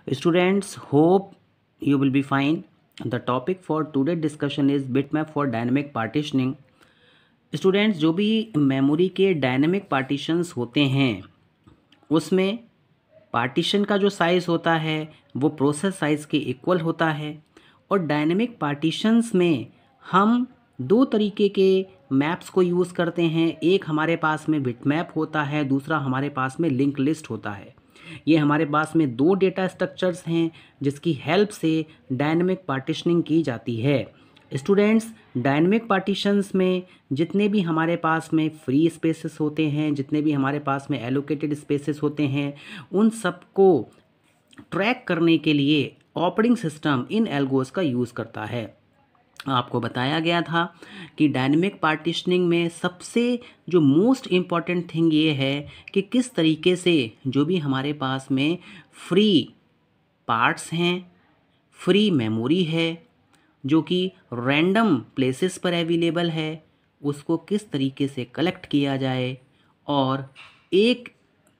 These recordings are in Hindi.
Students, hope you will be fine. The topic for today's discussion is bitmap for dynamic partitioning. Students, जो भी मेमोरी के डायनेमिक पार्टीशंस होते हैं उसमें पार्टीशन का जो साइज़ होता है वो प्रोसेस साइज़ के इक्वल होता है। और डायनेमिक पार्टीशंस में हम दो तरीके के मैप्स को यूज़ करते हैं। एक हमारे पास में बिटमैप होता है, दूसरा हमारे पास में लिंक लिस्ट होता है। ये हमारे पास में दो डेटा स्ट्रक्चर्स हैं जिसकी हेल्प से डायनेमिक पार्टीशनिंग की जाती है। स्टूडेंट्स, डायनेमिक पार्टीशंस में जितने भी हमारे पास में फ्री स्पेसेस होते हैं, जितने भी हमारे पास में एलोकेटेड स्पेसेस होते हैं, उन सबको ट्रैक करने के लिए ऑपरेटिंग सिस्टम इन एल्गोस का यूज़ करता है। आपको बताया गया था कि डायनेमिक पार्टीशनिंग में सबसे जो मोस्ट इम्पॉर्टेंट थिंग ये है कि किस तरीके से जो भी हमारे पास में फ्री पार्ट्स हैं, फ्री मेमोरी है जो कि रैंडम प्लेसेस पर अवेलेबल है, उसको किस तरीके से कलेक्ट किया जाए और एक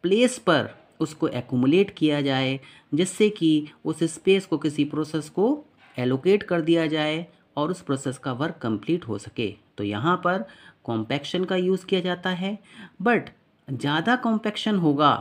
प्लेस पर उसको एक्यूमुलेट किया जाए जिससे कि उस स्पेस को किसी प्रोसेस को एलोकेट कर दिया जाए और उस प्रोसेस का वर्क कंप्लीट हो सके। तो यहाँ पर कॉम्पैक्शन का यूज़ किया जाता है। बट ज़्यादा कॉम्पैक्शन होगा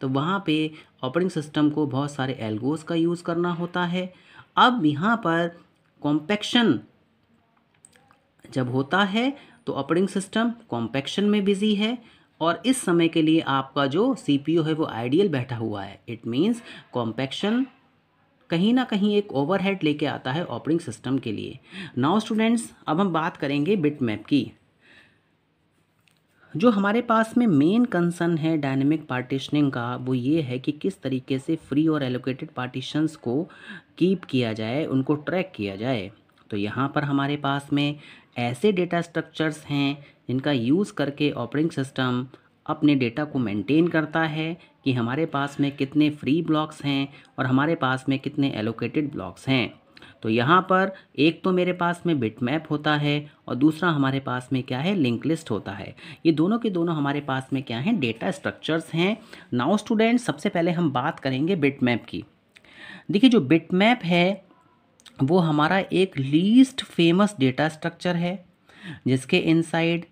तो वहाँ पे ऑपरेटिंग सिस्टम को बहुत सारे एल्गोस का यूज़ करना होता है। अब यहाँ पर कॉम्पैक्शन जब होता है तो ऑपरेटिंग सिस्टम कॉम्पैक्शन में बिजी है और इस समय के लिए आपका जो सीपीयू है वो आइडियल बैठा हुआ है। इट मीन्स कॉम्पैक्शन कहीं ना कहीं एक ओवरहेड लेके आता है ऑपरेटिंग सिस्टम के लिए। नाउ स्टूडेंट्स, अब हम बात करेंगे बिटमैप की। जो हमारे पास में मेन कंसर्न है डायनेमिक पार्टीशनिंग का वो ये है कि किस तरीके से फ्री और एलोकेटेड पार्टीशंस को कीप किया जाए, उनको ट्रैक किया जाए। तो यहाँ पर हमारे पास में ऐसे डेटा स्ट्रक्चर्स हैं जिनका यूज़ करके ऑपरेटिंग सिस्टम अपने डेटा को मेंटेन करता है कि हमारे पास में कितने फ्री ब्लॉक्स हैं और हमारे पास में कितने एलोकेटेड ब्लॉक्स हैं। तो यहाँ पर एक तो मेरे पास में बिटमैप होता है और दूसरा हमारे पास में क्या है, लिंक लिस्ट होता है। ये दोनों के दोनों हमारे पास में क्या हैं, डेटा स्ट्रक्चर्स हैं। नाउ स्टूडेंट, सबसे पहले हम बात करेंगे बिटमैप की। देखिए, जो बिटमैप है वो हमारा एक लीस्ट फेमस डेटा स्ट्रक्चर है जिसके इनसाइड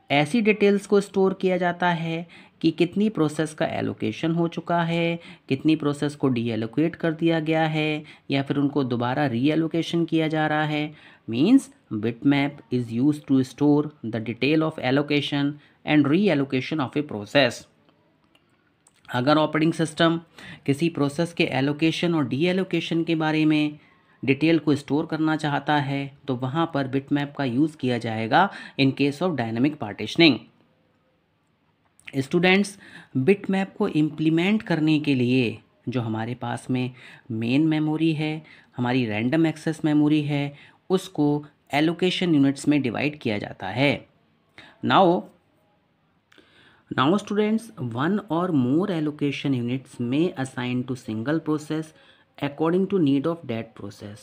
ऐसी डिटेल्स को स्टोर किया जाता है कि कितनी प्रोसेस का एलोकेशन हो चुका है, कितनी प्रोसेस को डी एलोकेट कर दिया गया है या फिर उनको दोबारा री एलोकेशन किया जा रहा है। Means bitmap is use to store the detail of allocation and reallocation of a process. अगर ऑपरेटिंग सिस्टम किसी प्रोसेस के एलोकेशन और डी एलोकेशन के बारे में डिटेल को स्टोर करना चाहता है तो वहाँ पर बिटमैप का यूज़ किया जाएगा in case of dynamic partitioning. Students, bitmap को इम्प्लीमेंट करने के लिए जो हमारे पास में मेन मेमोरी है, हमारी रैंडम एक्सेस मेमोरी है, उसको एलोकेशन यूनिट्स में डिवाइड किया जाता है। नाउ स्टूडेंट्स, वन और मोर एलोकेशन यूनिट्स में assign to single process according to need of that process.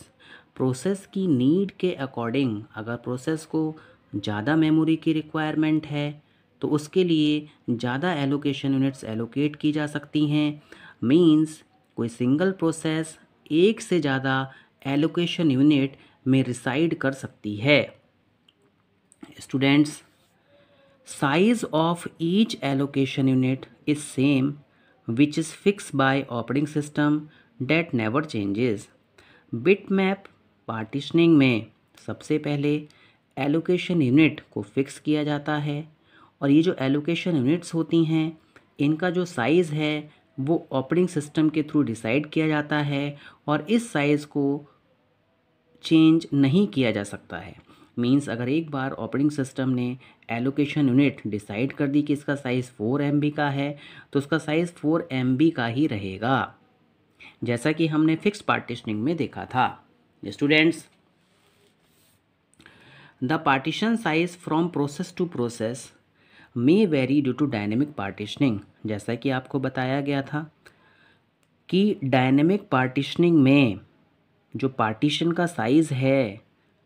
Process की नीड के अकॉर्डिंग अगर प्रोसेस को ज़्यादा मेमोरी की रिक्वायरमेंट है तो उसके लिए ज़्यादा एलोकेशन यूनिट्स एलोकेट की जा सकती हैं। मींस कोई सिंगल प्रोसेस एक से ज़्यादा एलोकेशन यूनिट में रिसाइड कर सकती है। Students, size of each allocation unit is same which is fixed by operating system that never changes। Bitmap partitioning में सबसे पहले एलोकेशन यूनिट को फिक्स किया जाता है और ये जो एलोकेशन यूनिट्स होती हैं इनका जो साइज़ है वो ऑपरेटिंग सिस्टम के थ्रू डिसाइड किया जाता है और इस साइज़ को चेंज नहीं किया जा सकता है। मींस अगर एक बार ऑपरेटिंग सिस्टम ने एलोकेशन यूनिट डिसाइड कर दी कि इसका साइज़ 4 MB का है तो उसका साइज़ 4 MB का ही रहेगा, जैसा कि हमने फिक्स पार्टीशनिंग में देखा था। Students, the partition size from process to process may vary due to dynamic partitioning. जैसा कि आपको बताया गया था कि डायनेमिक पार्टीशनिंग में जो पार्टीशन का साइज़ है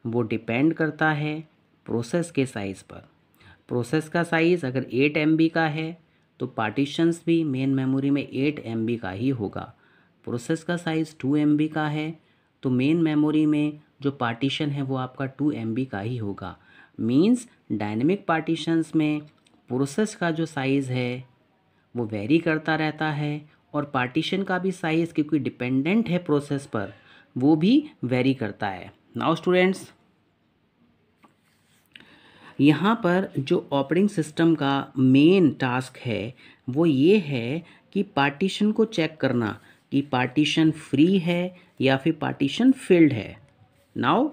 वो डिपेंड करता है प्रोसेस के साइज़ पर। प्रोसेस का साइज़ अगर 8 MB का है तो पार्टीशंस भी मेन मेमोरी में 8 MB का ही होगा। प्रोसेस का साइज़ 2 MB का है, तो मेन मेमोरी में जो पार्टीशन है वो आपका 2 MB का ही होगा। मीन्स डायनेमिक पार्टीशंस में प्रोसेस का जो साइज़ है वो वेरी करता रहता है और पार्टीशन का भी साइज़ क्योंकि डिपेंडेंट है प्रोसेस पर वो भी वेरी करता है। नाउ स्टूडेंट्स, यहाँ पर जो ऑपरेटिंग सिस्टम का मेन टास्क है वो ये है कि पार्टीशन को चेक करना कि पार्टीशन फ्री है या फिर पार्टीशन फिल्ड है। Now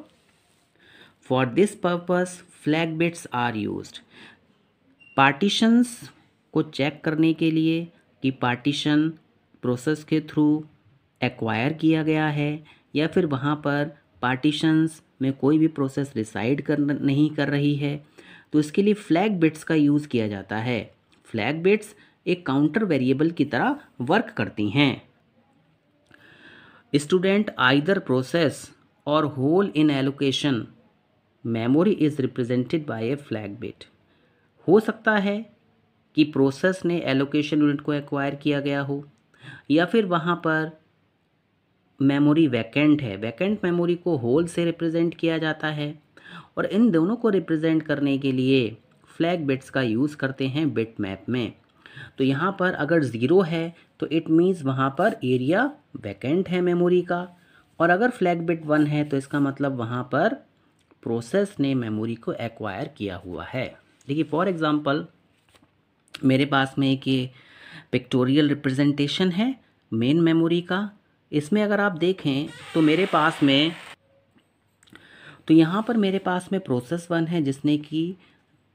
for this purpose flag bits are used. Partitions को चेक करने के लिए कि पार्टीशन प्रोसेस के थ्रू एक्वायर किया गया है या फिर वहाँ पर पार्टीशंस में कोई भी प्रोसेस रिसाइड नहीं कर रही है, तो इसके लिए फ्लैग बिट्स का यूज़ किया जाता है। फ्लैग बिट्स एक काउंटर वेरिएबल की तरह वर्क करती हैं। स्टूडेंट, आइदर प्रोसेस और hole in allocation memory is represented by a flag bit. हो सकता है कि प्रोसेस ने एलोकेशन यूनिट को एक्वायर किया गया हो या फिर वहाँ पर मेमोरी वैकेंट है। वैकेंट मेमोरी को होल से रिप्रेजेंट किया जाता है और इन दोनों को रिप्रेजेंट करने के लिए फ्लैग बिट्स का यूज़ करते हैं बिट मैप में। तो यहाँ पर अगर 0 है तो इट मीन्स वहाँ पर एरिया वैकेंट है मेमोरी का, और अगर फ्लैग बिट 1 है तो इसका मतलब वहाँ पर प्रोसेस ने मेमोरी को एक्वायर किया हुआ है। देखिए फॉर एग्ज़ाम्पल मेरे पास में एक ये पिक्टोरियल रिप्रेजेंटेशन है मेन मेमोरी का। इसमें अगर आप देखें तो मेरे पास में तो यहाँ पर मेरे पास में प्रोसेस 1 है जिसने कि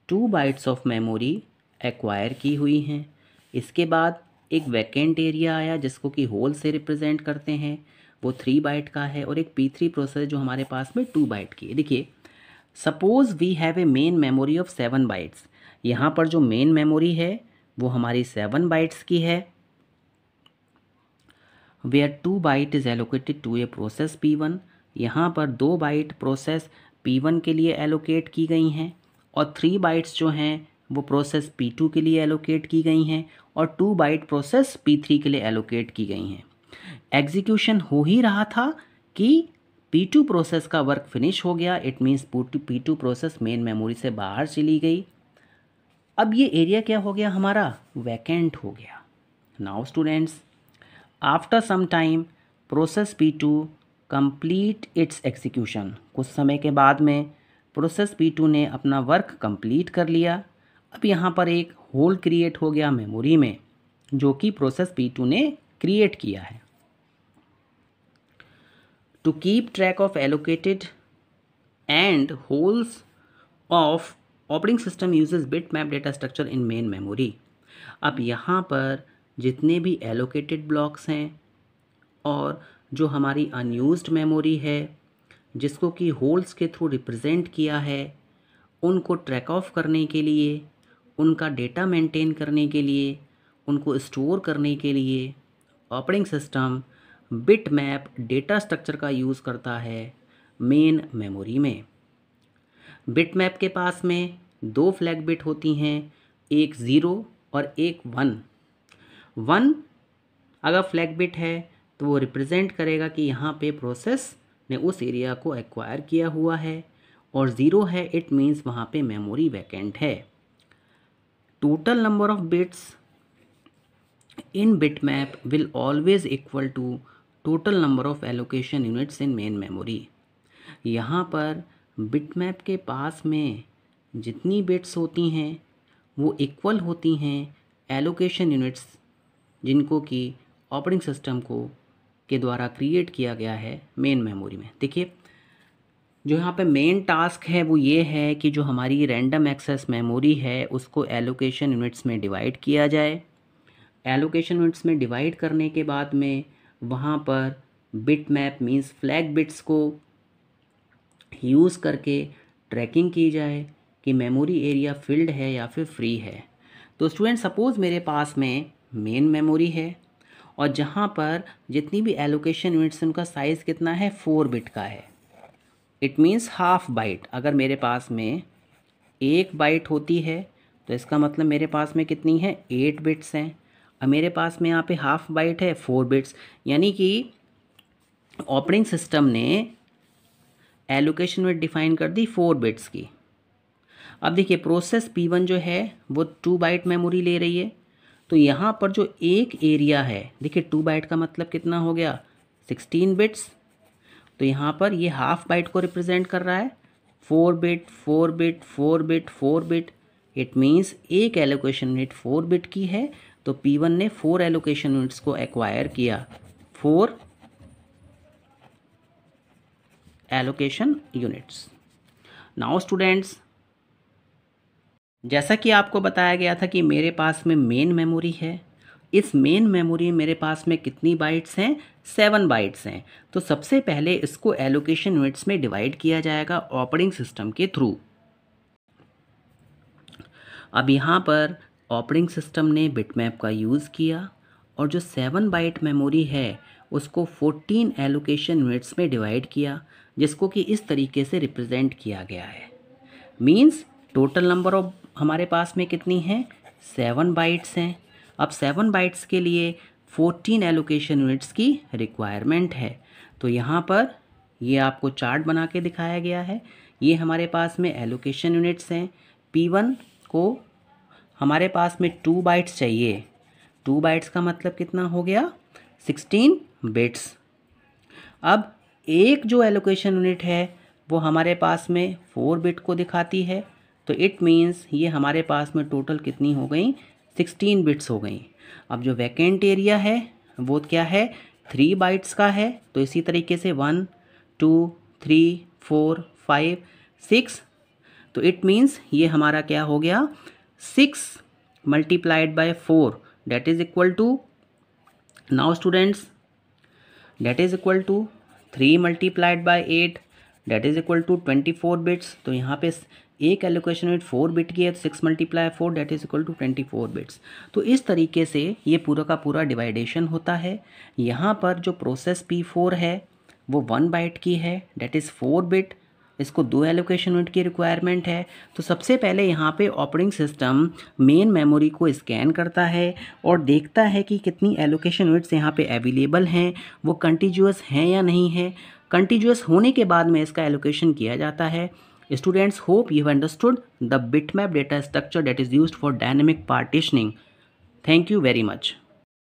2 बाइट्स ऑफ मेमोरी एक्वायर की हुई हैं। इसके बाद एक वैकेंट एरिया आया जिसको कि होल से रिप्रेजेंट करते हैं, वो 3 बाइट का है, और एक P3 प्रोसेस जो हमारे पास में 2 बाइट की है। देखिए suppose we have a main memory of 7 bytes. यहाँ पर जो मेन मेमोरी है वो हमारी 7 बाइट्स की है, where 2 byte is allocated to a process P1। यहाँ पर 2 बाइट प्रोसेस P1 के लिए एलोकेट की गई हैं और 3 बाइट्स जो हैं वो प्रोसेस P2 के लिए एलोकेट की गई हैं और 2 बाइट प्रोसेस P3 के लिए एलोकेट की गई हैं। एग्जीक्यूशन हो ही रहा था कि P2 प्रोसेस का वर्क फिनिश हो गया, it means P2 process main memory से बाहर चली गई। अब ये एरिया क्या हो गया हमारा, वैकेंट हो गया। Now students, after some time process P2 complete its execution. कुछ समय के बाद में प्रोसेस P2 ने अपना वर्क कंप्लीट कर लिया। अब यहाँ पर एक होल क्रिएट हो गया मेमोरी में जो कि प्रोसेस P2 ने क्रिएट किया है। To keep track of allocated and holes of operating system uses bit map data structure in main memory. अब यहाँ पर जितने भी एलोकेटेड ब्लॉक्स हैं और जो हमारी अनयूज्ड मेमोरी है जिसको कि होल्स के थ्रू रिप्रेजेंट किया है, उनको ट्रैक ऑफ करने के लिए, उनका डेटा मेंटेन करने के लिए, उनको स्टोर करने के लिए operating system bit map data structure का यूज़ करता है मेन मेमोरी में। बिट मैप के पास में 2 फ्लैग बिट होती हैं, एक 0 और एक 1। 1 अगर फ्लैग बिट है तो वो रिप्रेजेंट करेगा कि यहाँ पे प्रोसेस ने उस एरिया को एक्वायर किया हुआ है, और 0 है इट मीन्स वहाँ पे मेमोरी वैकेंट है। Total number of bits in bit map will always equal to total number of allocation units in main memory. यहाँ पर बिट मैप के पास में जितनी बिट्स होती हैं वो इक्वल होती हैं एलोकेशन यूनिट्स जिनको कि ऑपरेटिंग सिस्टम को के द्वारा क्रिएट किया गया है मेन मेमोरी में। देखिए जो यहाँ पे मेन टास्क है वो ये है कि जो हमारी रैंडम एक्सेस मेमोरी है उसको एलोकेशन यूनिट्स में डिवाइड किया जाए। एलोकेशन यूनिट्स में डिवाइड करने के बाद में वहाँ पर bit map means flag bits को यूज़ करके ट्रैकिंग की जाए कि मेमोरी एरिया फिल्ड है या फिर फ्री है। तो स्टूडेंट सपोज़ मेरे पास में मेन मेमोरी है और जहाँ पर जितनी भी एलोकेशन यूनिट्स उनका साइज़ कितना है, 4 बिट का है। It means half byte. अगर मेरे पास में 1 बाइट होती है तो इसका मतलब मेरे पास में कितनी है, 8 बिट्स हैं। अब मेरे पास में यहाँ पे हाफ बाइट है 4 बिट्स, यानी कि ऑपरेटिंग सिस्टम ने एलोकेशन यूनिट डिफाइन कर दी 4 बिट्स की। अब देखिए प्रोसेस P1 जो है वो 2 बाइट मेमोरी ले रही है, तो यहाँ पर जो एक एरिया है, देखिए 2 बाइट का मतलब कितना हो गया 16 बिट्स, तो यहाँ पर ये हाफ बाइट को रिप्रेजेंट कर रहा है 4 bit 4 bit 4 bit 4 bit. It means एक एलोकेशन यूनिट 4 बिट की है, तो P1 ने 4 एलोकेशन यूनिट्स को एक्वायर किया, 4 एलोकेशन यूनिट्स। नाउ स्टूडेंट्स, जैसा कि आपको बताया गया था कि मेरे पास में मेन मेमोरी है, इस मेन मेमोरी में मेरे पास में कितनी बाइट्स हैं 7 बाइट्स हैं। तो सबसे पहले इसको एलोकेशन यूनिट्स में डिवाइड किया जाएगा ऑपरेटिंग सिस्टम के थ्रू। अब यहाँ पर ऑपरेटिंग सिस्टम ने बिटमैप का यूज़ किया और जो 7 बाइट मेमोरी है उसको 14 एलोकेशन यूनिट्स में डिवाइड किया, जिसको कि इस तरीके से रिप्रेजेंट किया गया है। मीन्स टोटल नंबर ऑफ हमारे पास में कितनी हैं 7 बाइट्स हैं। अब 7 बाइट्स के लिए 14 एलोकेशन यूनिट्स की रिक्वायरमेंट है। तो यहाँ पर ये आपको चार्ट बना के दिखाया गया है। ये हमारे पास में एलोकेशन यूनिट्स हैं। P1 को हमारे पास में 2 बाइट्स चाहिए, 2 बाइट्स का मतलब कितना हो गया 16 बिट्स। अब एक जो एलोकेशन यूनिट है वो हमारे पास में 4 बिट को दिखाती है, तो इट मीन्स ये हमारे पास में टोटल कितनी हो गई 16 बिट्स हो गई। अब जो वैकेंट एरिया है वो क्या है 3 बाइट्स का है, तो इसी तरीके से 1 2 3 4 5 6, तो इट मीन्स ये हमारा क्या हो गया 6 multiplied by 4 that is equal to, now students that is equal to 3 multiplied by 8 that is equal to 24 bits. तो यहाँ पे एक एलोकेशन यूनिट 4 बिट की है, तो 6 multiply 4 that is equal to 24 bits. तो इस तरीके से ये पूरा का पूरा डिवाइडेशन होता है। यहाँ पर जो प्रोसेस P4 है वो 1 बाइट की है, दैट इज़ 4 बिट, इसको 2 एलोकेशन यूनिट की रिक्वायरमेंट है। तो सबसे पहले यहाँ पे ऑपरेटिंग सिस्टम मेन मेमोरी को स्कैन करता है और देखता है कि कितनी एलोकेशन यूनिट्स यहाँ पे अवेलेबल हैं, वो कंटिन्यूअस हैं या नहीं है। कंटिन्यूअस होने के बाद में इसका एलोकेशन किया जाता है। Students, hope you have understood the bitmap data structure that is used for dynamic partitioning. Thank you very much.